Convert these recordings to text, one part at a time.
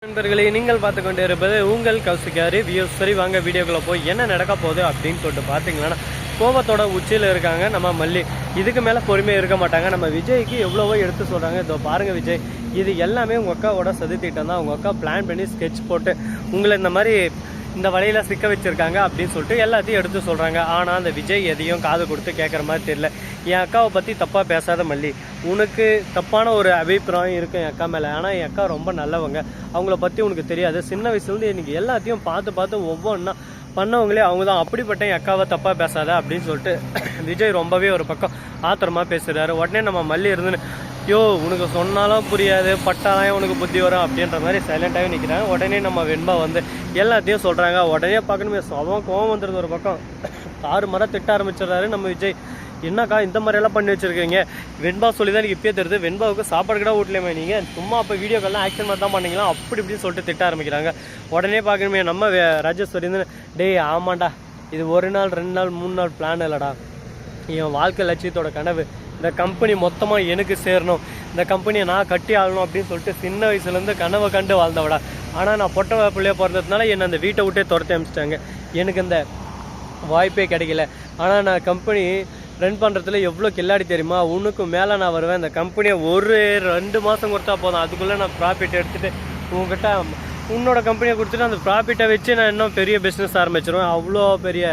நண்பர்களே, நீங்கள் பார்த்து கொண்டு இருப்பது உங்கள் கௌசிகாரி வியூஸ். சரி, வாங்க வீடியோக்குள்ள போய் என்ன நடக்க போகுது அப்படின்னு சொல்லிட்டு பார்த்தீங்கன்னா, கோபத்தோட உச்சியில் இருக்காங்க நம்ம மல்லி. இதுக்கு மேலே பொறுமையாக இருக்க மாட்டாங்க. நம்ம விஜய்க்கு எவ்வளவோ எடுத்து சொல்கிறாங்க. இதோ பாருங்கள் விஜய், இது எல்லாமே உங்கள் அக்காவோட சதித்திட்டம் தான். உங்கள் அக்கா பிளான் பண்ணி ஸ்கெட்ச் போட்டு உங்களை இந்த மாதிரி இந்த வழியில் சிக்க வச்சுருக்காங்க அப்படின்னு சொல்லிட்டு எல்லாத்தையும் எடுத்து சொல்கிறாங்க. ஆனால் அந்த விஜய் எதையும் காது கொடுத்து கேட்குற மாதிரி தெரியல. என் அக்காவை பற்றி தப்பாக பேசாத மல்லி, உனக்கு தப்பான ஒரு அபிப்பிராயம் இருக்குது என் அக்கா மேலே. ஆனால் என் அக்கா ரொம்ப நல்லவங்க, அவங்கள பற்றி உனக்கு தெரியாது. சின்ன வயசுலேருந்து எனக்கு எல்லாத்தையும் பார்த்து ஒவ்வொன்றா பண்ணவங்களே அவங்க தான். அப்படிப்பட்ட என் அக்காவை தப்பாக பேசாத அப்படின்னு சொல்லிட்டு விஜய் ரொம்பவே ஒரு பக்கம் ஆத்திரமாக பேசுகிறாரு. உடனே நம்ம மல்லி இருந்துன்னு, யோ உனக்கு சொன்னாலும் புரியாது, பட்டாலாம் உனக்கு புத்தி வரும் அப்படின்ற மாதிரி சைலண்டாகவே நிற்கிறாங்க. உடனே நம்ம வெண்பா வந்து எல்லாத்தையும் சொல்கிறாங்க. உடனே பார்க்கணுமே சவம் கோவம் வந்துடுது. ஒரு பக்கம் தாறு மரம் திட்ட ஆரம்பிச்சிடுறாரு நம்ம விஜய். என்னக்கா இந்த மாதிரியெல்லாம் பண்ணி வச்சுருக்கீங்க? வெண்பா சொல்லி தான் எனக்கு இப்பயே தெரியுது. வெண்பாவுக்கு சாப்பாடு கூட வீட்லையுமே நீங்கள் சும்மா அப்போ வீடியோக்கெல்லாம் ஆக்ஷன் மாதிரி தான் பண்ணிங்களா அப்படி இப்படின்னு சொல்லிட்டு திட்ட ஆரம்பிக்கிறாங்க. உடனே பார்க்கணுமே நம்ம ராஜேஸ்வரி வந்து, டேய் ஆமாண்டா, இது 1 நாள் 2 நாள் 3 நாள் பிளான் இல்லைடா, என் வாழ்க்கை லட்சியத்தோட கனவு இந்த கம்பெனி மொத்தமாக எனக்கு சேரணும், இந்த கம்பெனியை நான் கட்டி ஆளணும் அப்படின்னு சொல்லிட்டு சின்ன வயசுலேருந்து கனவை கண்டு வாழ்ந்தவடா. ஆனால் நான் பொட்ட பிள்ளைய பிறந்ததுனால என்னை அந்த வீட்டை விட்டே துரத்தி அனுப்பிச்சிட்டாங்க. எனக்கு இந்த வாய்ப்பே கிடைக்கல. ஆனால் நான் கம்பெனி ரன் பண்ணுறதுல எவ்வளோ கில்லாடி தெரியுமா? உனக்கு மேலே நான் வருவேன். இந்த கம்பெனியை 1-2 மாதம் கொடுத்தா போதும், அதுக்குள்ளே நான் ப்ராஃபிட் எடுத்துகிட்டு உங்ககிட்ட உன்னோட கம்பெனியை கொடுத்துட்டு அந்த ப்ராஃபிட்டை வச்சு நான் இன்னும் பெரிய பிஸ்னஸ் ஆரம்பிச்சிருவேன். அவ்வளோ பெரிய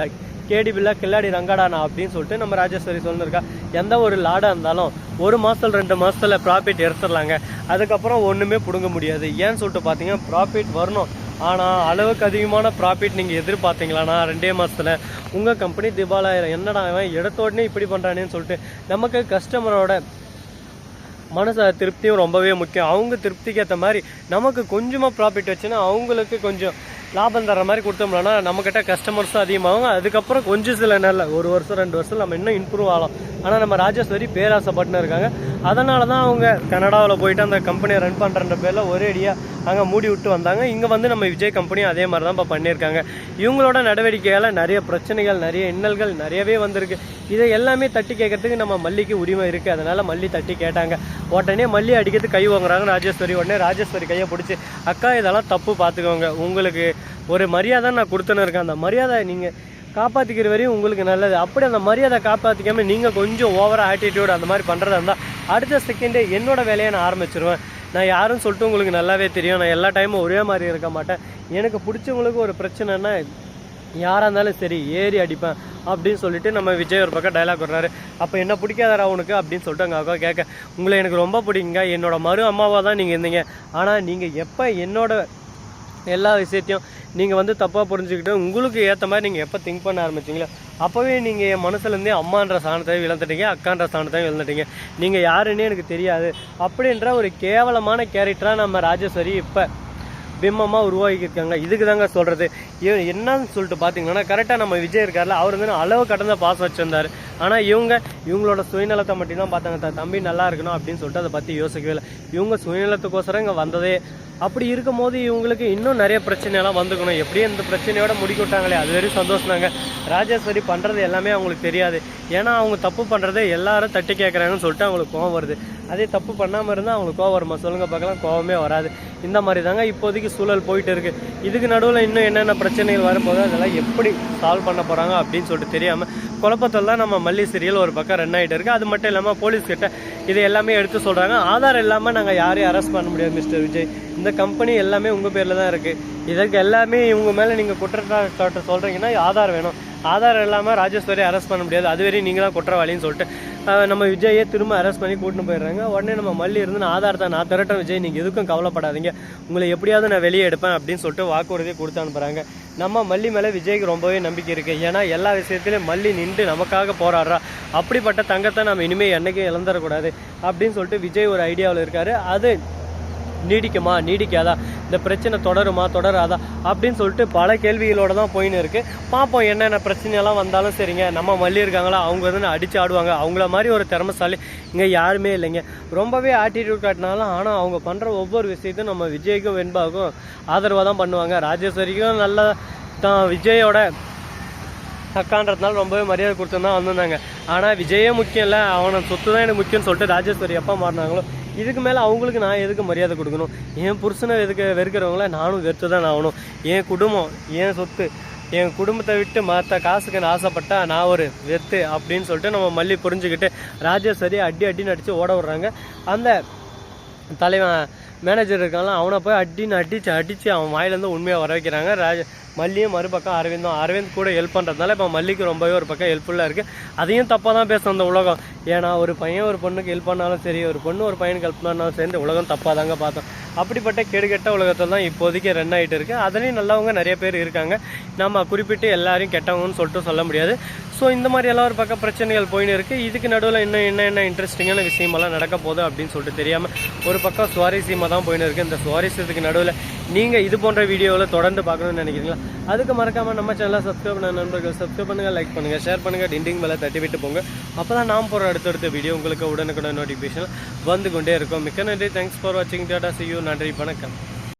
கேடி பில்லா கில்லாடி ரங்காடானா அப்படின்னு சொல்லிட்டு நம்ம ராஜேஸ்வரி சொல்லியிருக்கா. எந்த ஒரு லாடாக இருந்தாலும் 1 மாதம் 2 மாதத்தில் ப்ராஃபிட் எடுத்துடலாங்க. அதுக்கப்புறம் ஒன்றுமே பிடுங்க முடியாது. ஏன்னு சொல்லிட்டு பார்த்தீங்கன்னா ப்ராஃபிட் வரணும். ஆனால் அளவுக்கு அதிகமான ப்ராஃபிட் நீங்கள் எதிர்பார்த்தீங்களாண்ணா 2 மாதத்தில் உங்கள் கம்பெனி திவாலாயிரம். என்னடா அவன் இடத்தோடனே இப்படி பண்ணுறானேன்னு சொல்லிட்டு நமக்கு கஸ்டமரோட மனசு திருப்தியும் ரொம்பவே முக்கியம். அவங்க திருப்திக்கு ஏற்ற மாதிரி நமக்கு கொஞ்சமாக ப்ராஃபிட் வச்சுன்னா அவங்களுக்கு கொஞ்சம் லாபம் தர மாதிரி கொடுத்தோம்னா நம்மக்கிட்ட கஸ்டமர்ஸும் அதிகமாகும். அதுக்கப்புறம் கொஞ்சம் சில நாளில் 1 வருஷம் 2 வருஷம் நம்ம இன்னும் இம்ப்ரூவ் ஆகலாம். ஆனால் நம்ம ராஜேஸ்வரி பேராசைப்பட்டுன்னு இருக்காங்க. அதனால தான் அவங்க கனடாவில் போயிட்டு அந்த கம்பெனியை ரன் பண்ணுறன்ற பேரில் ஒரே அடியாக அங்கே மூடி விட்டு வந்தாங்க. இங்கே வந்து நம்ம விஜய் கம்பெனியும் அதே மாதிரி தான் இப்போ பண்ணியிருக்காங்க. இவங்களோட நடவடிக்கையால் நிறைய பிரச்சனைகள், நிறைய இன்னல்கள் நிறையவே வந்திருக்கு. இதை எல்லாமே தட்டி கேட்கறதுக்கு நம்ம மல்லிக்கு உரிமை இருக்குது. அதனால் மல்லி தட்டி கேட்டாங்க. உடனே மல்லி அடிக்கிறது கை வாங்குறாங்க ராஜேஸ்வரி. உடனே ராஜேஸ்வரி கையை பிடிச்சி, அக்கா இதெல்லாம் தப்பு பார்த்துக்கோங்க, உங்களுக்கு ஒரு மரியாதை நான் கொடுத்துன்னு இருக்கேன், அந்த மரியாதை நீங்கள் காப்பாற்றிக்கிற வரையும் உங்களுக்கு நல்லது. அப்படி அந்த மரியாதை காப்பாற்றிக்காமல் நீங்கள் கொஞ்சம் ஓவராக ஆட்டிடியூட் அந்த மாதிரி பண்ணுறதா இருந்தால் அடுத்த செகண்டே என்னோட வேலையை நான் ஆரம்பிச்சிருவேன். நான் யாருன்னு சொல்லிட்டு உங்களுக்கு நல்லாவே தெரியும். நான் எல்லா டைமும் ஒரே மாதிரி இருக்க மாட்டேன். எனக்கு பிடிச்சவங்களுக்கு ஒரு பிரச்சனைன்னா யாராக இருந்தாலும் சரி ஏறி அடிப்பேன் அப்படின்னு சொல்லிட்டு நம்ம விஜய் ஒரு பக்கம் டைலாக் வர்றாரு. அப்போ என்ன பிடிக்காதரா உனக்கு அப்படின்னு சொல்லிட்டு அங்கே அக்கா கேட்க, உங்களை எனக்கு ரொம்ப பிடிக்குங்க, என்னோட மறு அம்மாவாக தான் நீங்கள் இருந்தீங்க. ஆனால் நீங்கள் எப்போ என்னோட எல்லா விஷயத்தையும் நீங்கள் வந்து தப்பாக புரிஞ்சுக்கிட்டு உங்களுக்கு ஏற்ற மாதிரி நீங்கள் எப்போ திங்க் பண்ண ஆரம்பிச்சிங்களோ அப்போவே நீங்கள் என் மனசுலேருந்தே அம்மான்ற சாணத்தையும் இழந்துட்டீங்க, அக்கான்ற சாணத்தையும் இழந்துட்டீங்க. நீங்கள் யாருன்னே எனக்கு தெரியாது அப்படின்ற ஒரு கேவலமான கேரக்டராக நம்ம ராஜேஸ்வரி இப்போ பிம்பமாக உருவாக்கியிருக்காங்க. இதுக்கு தாங்க சொல்கிறது. என்னன்னு சொல்லிட்டு பார்த்தீங்கன்னா, கரெக்டாக நம்ம விஜய் இருக்கார்ல, அவர் வந்து அளவு கடந்த பாசம் வச்சுருந்தார். ஆனால் இவங்களோட சுயநலத்தை மட்டும்தான் பார்த்தாங்க. தம்பி நல்லா இருக்கணும் அப்படின்னு சொல்லிட்டு அதை பற்றி யோசிக்கவே இல்லை. இவங்க சுயநலத்துக்கோசரம் இங்கே வந்ததே. அப்படி இருக்கும் போது இவங்களுக்கு இன்னும் நிறைய பிரச்சனையெல்லாம் வந்துக்கணும். எப்படியும் இந்த பிரச்சனையோட முடிக்க விட்டாங்களே, அது வரையும் சந்தோஷம் தாங்க. ராஜேஸ்வரி பண்ணுறது எல்லாமே அவங்களுக்கு தெரியாது. ஏன்னா அவங்க தப்பு பண்ணுறதே எல்லாரும் தட்டி கேட்குறாங்கன்னு சொல்லிட்டு அவங்களுக்கு கோவம் வருது. அதே தப்பு பண்ணாமல் இருந்தால் அவங்களுக்கு கோவம் வருமா சொல்லுங்கள் பார்க்கலாம்? கோவமே வராது. இந்த மாதிரி தாங்க இப்போதைக்கு சூழல் போயிட்டு இருக்குது. இதுக்கு நடுவில் இன்னும் என்னென்ன பிரச்சனைகள் வரும்போது அதெல்லாம் எப்படி சால்வ் பண்ண போகிறாங்க அப்படின்னு சொல்லிட்டு தெரியாமல் குழப்பத்தில் தான் நம்ம மல்லி சீரியல் ஒரு பக்கம் ரன் ஆகிட்டு இருக்குது. அது மட்டும் இல்லாமல் போலீஸ்கிட்ட இதை எல்லாமே எடுத்து சொல்கிறாங்க. ஆதாரம் இல்லாமல் நாங்கள் யாரையும் அரெஸ்ட் பண்ண முடியாது மிஸ்டர் விஜய், இந்த கம்பெனி எல்லாமே உங்கள் பேரில் தான் இருக்குது. இதற்கு எல்லாமே இவங்க மேலே நீங்கள் குற்றச்சாட்டு சொல்கிறீங்கன்னா ஆதாரம் வேணும். ஆதாரம் இல்லாமல் ராஜேஸ்வரி அரெஸ்ட் பண்ண முடியாது, அதுவரையும் நீங்கள் தான் குற்றவாளின்னு சொல்லிட்டு நம்ம விஜயை திரும்ப அரெஸ்ட் பண்ணி கூட்டின்னு போயிடுறாங்க. உடனே நம்ம மல்லி இருந்து ஆதாரத்தை நான் திரட்டேன் விஜய், நீங்கள் எதுக்கும் கவலைப்படாதீங்க, உங்களை எப்படியாவது நான் வெளியே எடுப்பேன் அப்படின்னு சொல்லிட்டு வாக்குறுதியை கொடுத்து அனுப்புகிறாங்க. நம்ம மல்லி மேலே விஜய்க்கு ரொம்பவே நம்பிக்கை இருக்குது. ஏன்னா எல்லா விஷயத்துலையும் மல்லி நின்று நமக்காக போராடுறா. அப்படிப்பட்ட தங்கத்தை நம்ம இனிமேல் என்றைக்கும் இழந்துடக்கூடாது அப்படின்னு சொல்லிட்டு விஜய் ஒரு ஐடியாவில் இருக்கார். அது நீடிக்குமா நீடிக்காதா, இந்த பிரச்சனை தொடராதா அப்படின்னு சொல்லிட்டு பல கேள்விகளோடு தான் போயின்னு இருக்குது. பார்ப்போம் என்னென்ன பிரச்சனையெல்லாம் வந்தாலும் சரிங்க. நம்ம மல்லி இருக்காங்களா, அவங்க வந்து அடித்து ஆடுவாங்க. அவங்கள மாதிரி ஒரு திறமைசாலி இங்கே யாருமே இல்லைங்க. ரொம்பவே ஆட்டிடியூட் காட்டினாலும் ஆனால் அவங்க பண்ணுற ஒவ்வொரு விஷயத்தையும் நம்ம விஜய்க்கும் வெண்பாவுக்கும் ஆதரவாக தான் பண்ணுவாங்க. ராஜேஸ்வரிக்கும் நல்லா தான் விஜயோட அக்கான்றதுனால ரொம்பவே மரியாதை கொடுத்து தான் வந்திருந்தாங்க. ஆனால் விஜயே முக்கியம் இல்லை, அவனை சொத்து தான் எனக்கு முக்கியம்னு சொல்லிட்டு ராஜேஸ்வரி எப்போ மாறினாங்களோ இதுக்கு மேலே அவங்களுக்கு நான் எதுக்கு மரியாதை கொடுக்கணும்? என் புருஷனை வெறுக்கிறவங்கள நானும் வெறுத்து தான் ஆகணும். என் குடும்பம், என் சொத்து, என் குடும்பத்தை விட்டு மற்ற காசுக்கு நான் ஆசைப்பட்டா நான் ஒரு வெத்து அப்படின்னு சொல்லிட்டு நம்ம மல்லி புரிஞ்சுக்கிட்டு ராஜேஸ்வரி அடின்னு அடித்து ஓட விட்றாங்க. அந்த தலைவன் மேனேஜர் இருக்காங்களா, அவனை போய் அடித்து அவன் வாயிலேருந்து உண்மையாக வர வைக்கிறாங்க. மல்லியும் மறுபக்கம் அரவிந்த் கூட ஹெல்ப் பண்ணுறதுனால இப்போ மல்லிக்கு ரொம்பவே ஒரு பக்கம் ஹெல்ப்ஃபுல்லாக இருக்குது. அதையும் தப்பாக தான் பேசும் அந்த உலகம். ஏன்னா ஒரு பையன் ஒரு பொண்ணுக்கு ஹெல்ப் பண்ணாலும் சரி, ஒரு பொண்ணு ஒரு பையனுக்கு ஹெல்ப் பண்ணாலும் சரி, உலகம் தப்பாக தாங்க பார்த்தோம். அப்படிப்பட்ட கெடுகெட்ட உலகத்தில் தான் இப்போதைக்கு ரன் ஆகிட்டு இருக்குது. அதுலேயும் நல்லவங்க நிறைய பேர் இருக்காங்க. நம்ம குறிப்பிட்டு எல்லாரையும் கெட்டவங்கன்னு சொல்லிட்டு சொல்ல முடியாது. ஸோ இந்த மாதிரி எல்லாம் ஒரு பக்கம் பிரச்சனைகள் போயின்னு இருக்குது. இதுக்கு நடுவில் இன்னும் என்ன இன்ட்ரெஸ்டிங்கான விஷயமெல்லாம் நடக்க போகுது அப்படின்னு சொல்லிட்டு தெரியாமல் ஒரு பக்கம் சுவாரஸ்யமாக தான் போயின்னு இருக்குது. இந்த சுவாரஸ்யத்துக்கு நடுவில் நீங்கள் இது போன்ற வீடியோவில் தொடர்ந்து பார்க்கணும்னு நினைக்கிறீங்களா? அதுக்கு மறக்காமல் நம்ம சேனலை சப்ஸ்கிரைப் பண்ண நண்பர்கள் சப்ஸ்கிரைப் பண்ணுங்கள், லைக் பண்ணுங்கள், ஷேர் பண்ணுங்கள், டிண்டிங் மேலே தட்டி விட்டு போங்க. அப்போ தான் நாம் போகிற அடுத்தடுத்த வீடியோ உங்களுக்கு உடனுக்குடன் நோட்டிஃபிகேஷன் வந்து கொண்டே இருக்கும். மிக்க நன்றி. தேங்க்ஸ் ஃபார் வாட்சிங். Tata, see you. நன்றி, வணக்கம்.